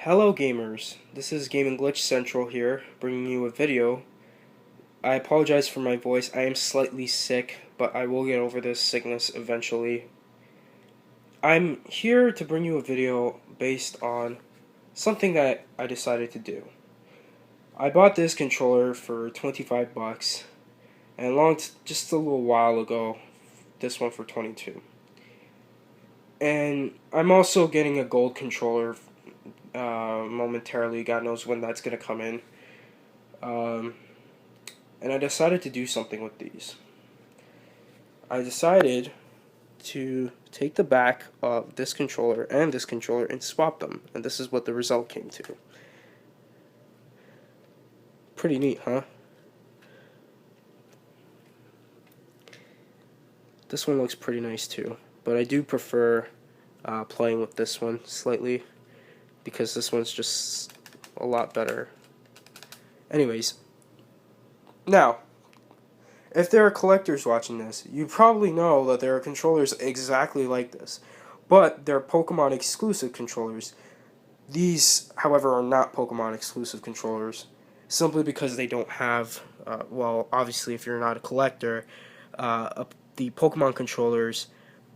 Hello gamers, this is Gaming Glitch Central here, bringing you a video. I apologize for my voice, I am slightly sick, but I will get over this sickness eventually. I'm here to bring you a video based on something that I decided to do. I bought this controller for 25 bucks, and just a little while ago, this one for 22. And I'm also getting a gold controller momentarily. God knows when that's going to come in. And I decided to do something with these. I decided to take the back of this controller and swap them. And this is what the result came to. Pretty neat, huh? This one looks pretty nice too. But I do prefer playing with this one slightly, because this one's just a lot better. Anyways, now, if there are collectors watching this, you probably know that there are controllers exactly like this, but they're Pokemon exclusive controllers. These, however, are not Pokemon exclusive controllers, simply because they don't have, well, obviously if you're not a collector, the Pokemon controllers,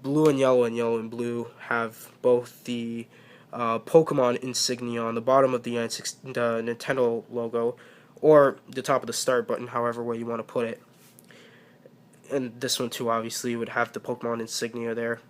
blue and yellow and blue, have both the Pokemon insignia on the bottom of the Nintendo logo, or the top of the start button, however way you want to put it. And this one too, obviously, would have the Pokemon insignia there.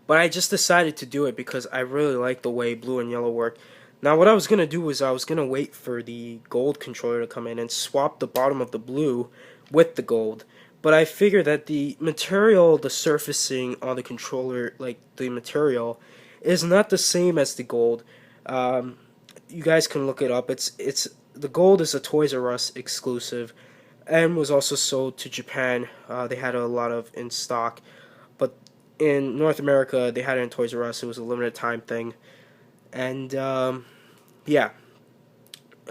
But I just decided to do it because I really like the way blue and yellow work. Now what I was going to do was I was going to wait for the gold controller to come in and swap the bottom of the blue with the gold. But I figured that the material, the surfacing on the controller, like the material, is not the same as the gold. You guys can look it up. The gold is a Toys R Us exclusive, and was also sold to Japan. They had a lot of in stock, but in North America they had it in Toys R Us. It was a limited time thing, and yeah,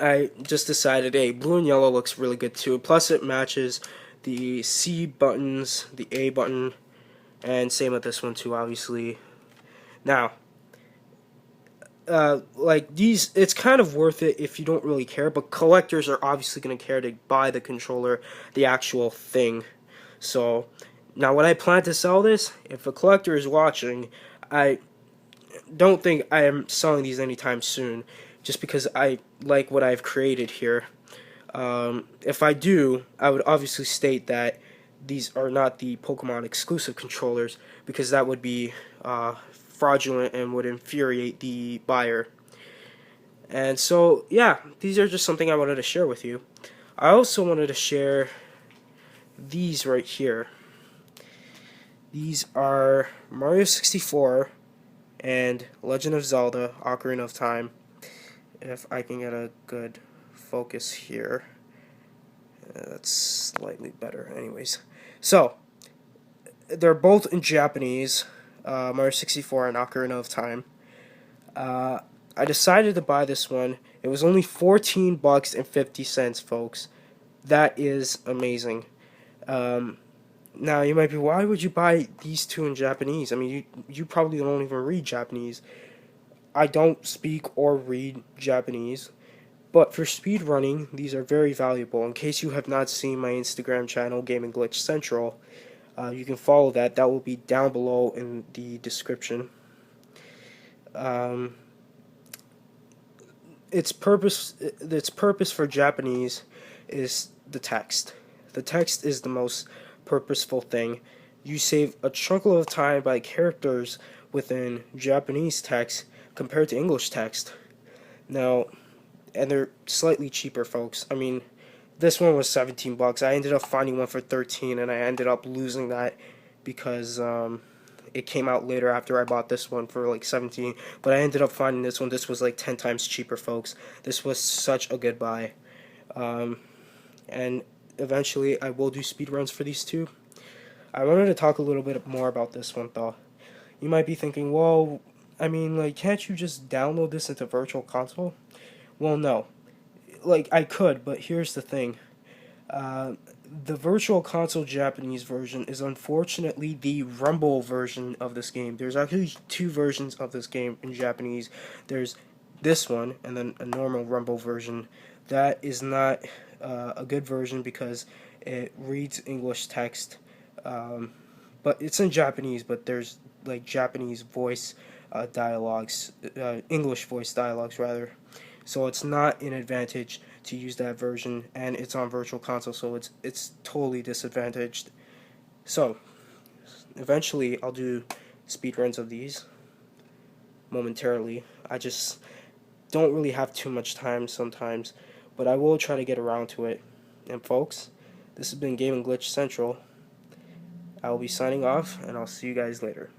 I just decided, hey, blue and yellow looks really good too. Plus, it matches the C buttons, the A button, and same with this one too, obviously. Now, like these, it's kind of worth it if you don't really care, but collectors are obviously going to care to buy the controller, the actual thing. So, now when I plan to sell this, if a collector is watching, I don't think I am selling these anytime soon, just because I like what I've created here. If I do, I would obviously state that these are not the Pokemon exclusive controllers, because that would be fraudulent and would infuriate the buyer. And so, yeah, these are just something I wanted to share with you. I also wanted to share these right here. These are Mario 64 and Legend of Zelda Ocarina of Time. If I can get a good focus here. That's slightly better. Anyways, so they're both in Japanese. Mario 64 and Ocarina of Time. I decided to buy this one. It was only 14 bucks and 50 cents, folks. That is amazing. Now you might be, why would you buy these two in Japanese? I mean, you probably don't even read Japanese. I don't speak or read Japanese, but for speed running, these are very valuable. In case you have not seen my Instagram channel, Gaming Glitch Central, you can follow that. That will be down below in the description. Its purpose for Japanese is the text. The text is the most purposeful thing. You save a chunkle of time by characters within Japanese text compared to English text. Now, and they're slightly cheaper, folks. I mean, this one was 17 bucks. I ended up finding one for 13, and I ended up losing that because it came out later after I bought this one for like 17. But I ended up finding this one. This was like 10 times cheaper, folks. This was such a good buy. And eventually I will do speedruns for these two. I wanted to talk a little bit more about this one, though. You might be thinking, well, I mean, like, can't you just download this into Virtual Console? Well, no. Like, I could, but here's the thing. The Virtual Console Japanese version is unfortunately the Rumble version of this game. There's actually two versions of this game in Japanese. There's this one and then a normal Rumble version. That is not a good version because it reads English text, but it's in Japanese. But there's like Japanese voice dialogues, English voice dialogues rather. So it's not an advantage to use that version, and it's on Virtual Console, so it's totally disadvantaged. So eventually, I'll do speedruns of these momentarily. I just don't really have too much time sometimes, but I will try to get around to it. And folks, this has been Game and Glitch Central. I will be signing off, and I'll see you guys later.